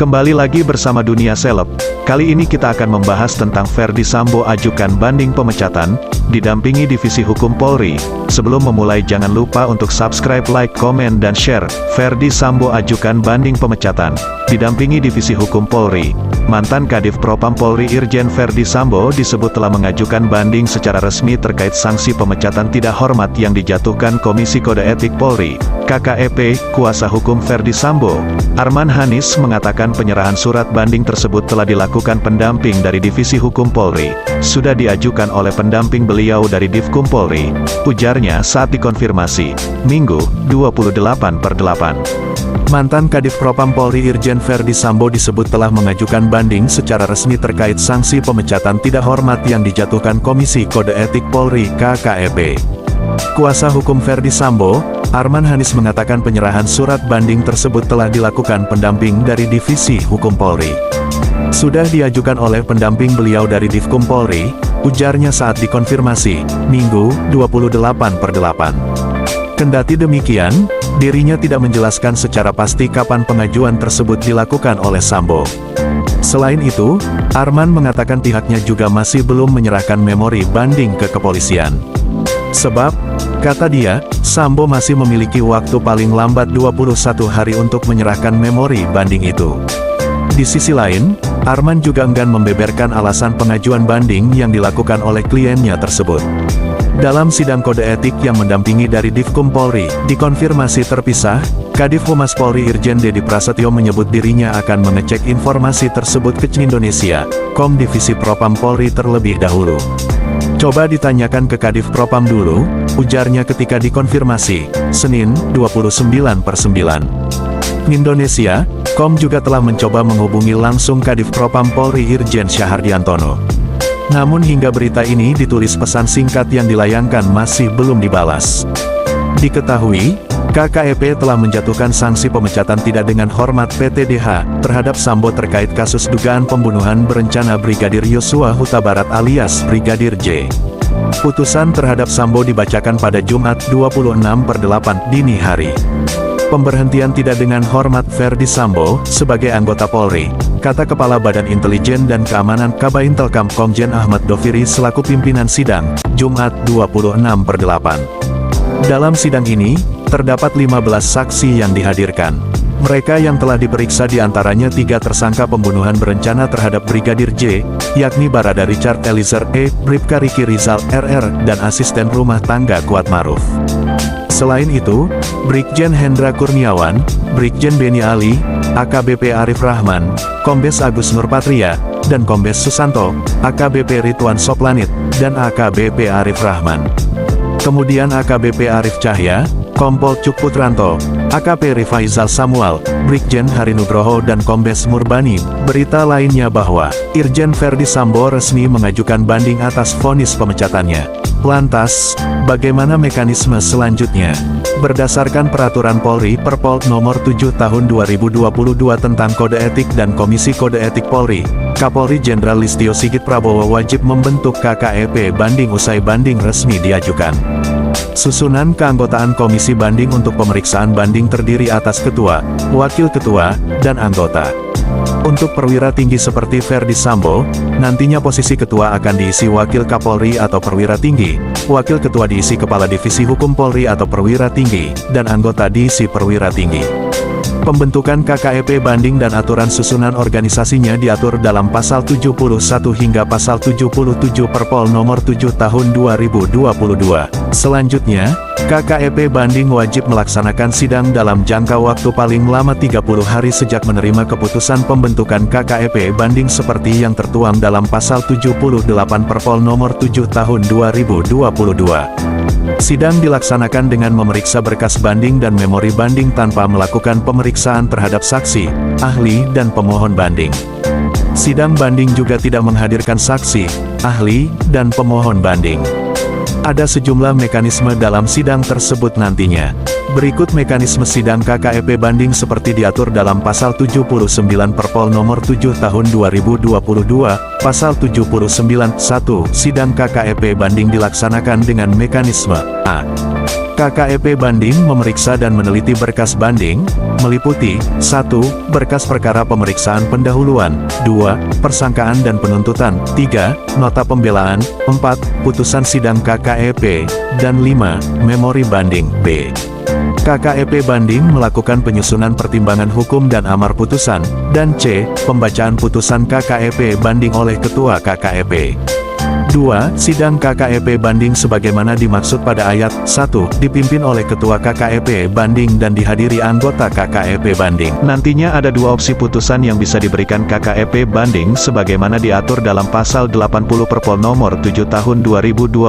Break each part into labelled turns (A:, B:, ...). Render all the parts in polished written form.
A: Kembali lagi bersama Dunia Seleb. Kali ini kita akan membahas tentang Ferdy Sambo ajukan banding pemecatan, didampingi Divisi Hukum Polri. Sebelum memulai jangan lupa untuk subscribe, like, komen, dan share. Ferdy Sambo ajukan banding pemecatan, didampingi Divisi Hukum Polri. Mantan Kadif Propam Polri Irjen Ferdy Sambo disebut telah mengajukan banding secara resmi terkait sanksi pemecatan tidak hormat yang dijatuhkan Komisi Kode Etik Polri, KKEP. Kuasa hukum Ferdy Sambo, Arman Hanis, mengatakan penyerahan surat banding tersebut telah dilakukan pendamping dari Divisi Hukum Polri, sudah diajukan oleh pendamping beliau dari Divkum Polri, ujarnya saat dikonfirmasi, Minggu, 28/8. Mantan Kadif Propam Polri Irjen Ferdy Sambo disebut telah mengajukan banding secara resmi terkait sanksi pemecatan tidak hormat yang dijatuhkan Komisi Kode Etik Polri, KKEP. Kuasa hukum Ferdy Sambo, Arman Hanis, mengatakan penyerahan surat banding tersebut telah dilakukan pendamping dari Divisi Hukum Polri. Sudah diajukan oleh pendamping beliau dari Divkum Polri, ujarnya saat dikonfirmasi, Minggu, 28/8. Kendati demikian, dirinya tidak menjelaskan secara pasti kapan pengajuan tersebut dilakukan oleh Sambo. Selain itu, Arman mengatakan pihaknya juga masih belum menyerahkan memori banding ke kepolisian. Sebab, kata dia, Sambo masih memiliki waktu paling lambat 21 hari untuk menyerahkan memori banding itu. Di sisi lain, Arman juga enggan membeberkan alasan pengajuan banding yang dilakukan oleh kliennya tersebut. Dalam sidang kode etik yang mendampingi dari Divkum Polri, dikonfirmasi terpisah, Kadif Humas Polri Irjen Dedi Prasetyo menyebut dirinya akan mengecek informasi tersebut ke Indonesia, Kom Divisi Propam Polri terlebih dahulu. Coba ditanyakan ke Kadif Propam dulu, ujarnya ketika dikonfirmasi, Senin, 29/9. Indonesia, Kom juga telah mencoba menghubungi langsung Kadif Propam Polri Irjen Syahardiantono. Namun hingga berita ini ditulis, pesan singkat yang dilayangkan masih belum dibalas. Diketahui, KKEP telah menjatuhkan sanksi pemecatan tidak dengan hormat PTDH terhadap Sambo terkait kasus dugaan pembunuhan berencana Brigadir Yosua Huta Barat alias Brigadir J. Putusan terhadap Sambo dibacakan pada Jumat 26/8 dini hari. Pemberhentian tidak dengan hormat Ferdy Sambo sebagai anggota Polri, kata Kepala Badan Intelijen dan Keamanan Kabaintelkam Komjen Ahmad Doviri selaku pimpinan sidang, Jumat 26/8. Dalam sidang ini, terdapat 15 saksi yang dihadirkan. Mereka yang telah diperiksa diantaranya 3 tersangka pembunuhan berencana terhadap Brigadir J, yakni Barada Richard Eliezer E, Bribka Riki Rizal RR, dan asisten rumah tangga Kuat Maruf. Selain itu, Brigjen Hendra Kurniawan, Brigjen Beni Ali, AKBP Arif Rahman, Kombes Agus Nurpatria, dan Kombes Susanto, AKBP Ridwan Soplanit, dan AKBP Arif Rahman. Kemudian AKBP Arif Cahya, Kompol Cuk Putranto, AKP Rifaizal Samuel, Brigjen Hari Nugroho, dan Kombes Murbani. Berita lainnya bahwa Irjen Ferdy Sambo resmi mengajukan banding atas vonis pemecatannya. Lantas, bagaimana mekanisme selanjutnya? Berdasarkan Peraturan Polri Perpol Nomor 7 Tahun 2022 tentang Kode Etik dan Komisi Kode Etik Polri, Kapolri Jenderal Listio Sigit Prabowo wajib membentuk KKEP banding usai banding resmi diajukan. Susunan keanggotaan Komisi Banding untuk pemeriksaan banding terdiri atas ketua, wakil ketua, dan anggota. Untuk perwira tinggi seperti Ferdy Sambo, nantinya posisi ketua akan diisi wakil Kapolri atau perwira tinggi, wakil ketua diisi kepala Divisi Hukum Polri atau perwira tinggi, dan anggota diisi perwira tinggi. Pembentukan KKEP banding dan aturan susunan organisasinya diatur dalam Pasal 71 hingga Pasal 77 Perpol Nomor 7 Tahun 2022. Selanjutnya, KKEP banding wajib melaksanakan sidang dalam jangka waktu paling lama 30 hari sejak menerima keputusan pembentukan KKEP banding seperti yang tertuang dalam Pasal 78 Perpol Nomor 7 Tahun 2022. Sidang dilaksanakan dengan memeriksa berkas banding dan memori banding tanpa melakukan pemeriksaan terhadap saksi, ahli, dan pemohon banding. Sidang banding juga tidak menghadirkan saksi, ahli, dan pemohon banding. Ada sejumlah mekanisme dalam sidang tersebut nantinya. Berikut mekanisme sidang KKEP banding seperti diatur dalam Pasal 79 Perpol Nomor 7 Tahun 2022, Pasal 79. 1. Sidang KKEP banding dilaksanakan dengan mekanisme A.
B: KKEP banding memeriksa dan meneliti berkas banding, meliputi 1. Berkas perkara pemeriksaan pendahuluan, 2. Persangkaan dan penuntutan, 3. Nota pembelaan, 4. Putusan sidang KKEP, dan 5. Memori banding, B. KKEP banding melakukan penyusunan pertimbangan hukum dan amar putusan, dan C. Pembacaan putusan KKEP banding oleh Ketua KKEP. 2. Sidang KKEP banding sebagaimana dimaksud pada ayat 1, dipimpin oleh Ketua KKEP banding dan dihadiri anggota KKEP banding.
A: Nantinya ada dua opsi putusan yang bisa diberikan KKEP banding sebagaimana diatur dalam pasal 80 Perpol nomor 7 tahun 2022.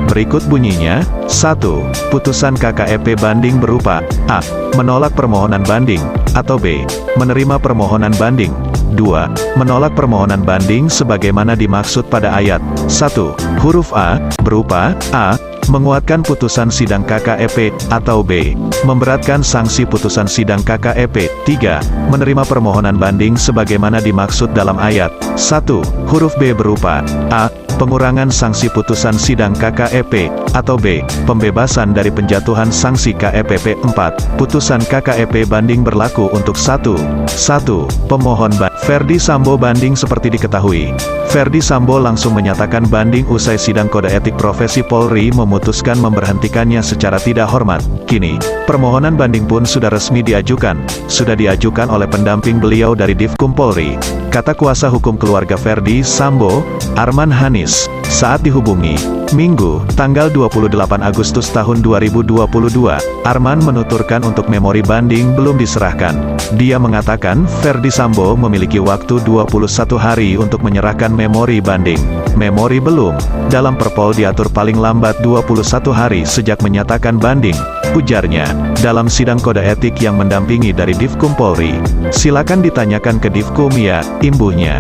A: Berikut bunyinya, 1. Putusan KKEP banding berupa A. Menolak permohonan banding, atau B. Menerima permohonan banding. 2. Menolak permohonan banding sebagaimana dimaksud pada ayat 1, huruf A, berupa A. Menguatkan putusan sidang KKEP, atau B. Memberatkan sanksi putusan sidang KKEP. 3. Menerima permohonan banding sebagaimana dimaksud dalam ayat 1, huruf B berupa A. Pengurangan sanksi putusan sidang KKEP, atau B. Pembebasan dari penjatuhan sanksi KEPP. 4. Putusan KKEP banding berlaku untuk 1. Pemohon Ferdi Sambo banding. Seperti diketahui, Ferdi Sambo langsung menyatakan banding usai sidang kode etik profesi Polri memutuskan memberhentikannya secara tidak hormat. Kini, permohonan banding pun sudah resmi diajukan, oleh pendamping beliau dari Divkum Polri, kata kuasa hukum keluarga Ferdi Sambo, Arman Hanis, saat dihubungi Minggu, tanggal 28 Agustus tahun 2022, Arman menuturkan untuk memori banding belum diserahkan. Dia mengatakan Ferdi Sambo memiliki waktu 21 hari untuk menyerahkan memori banding. Memori belum. Dalam Perpol diatur paling lambat 21 hari sejak menyatakan banding, ujarnya, dalam sidang kode etik yang mendampingi dari Divkum Polri. Silakan ditanyakan ke Divkum ya, imbuhnya.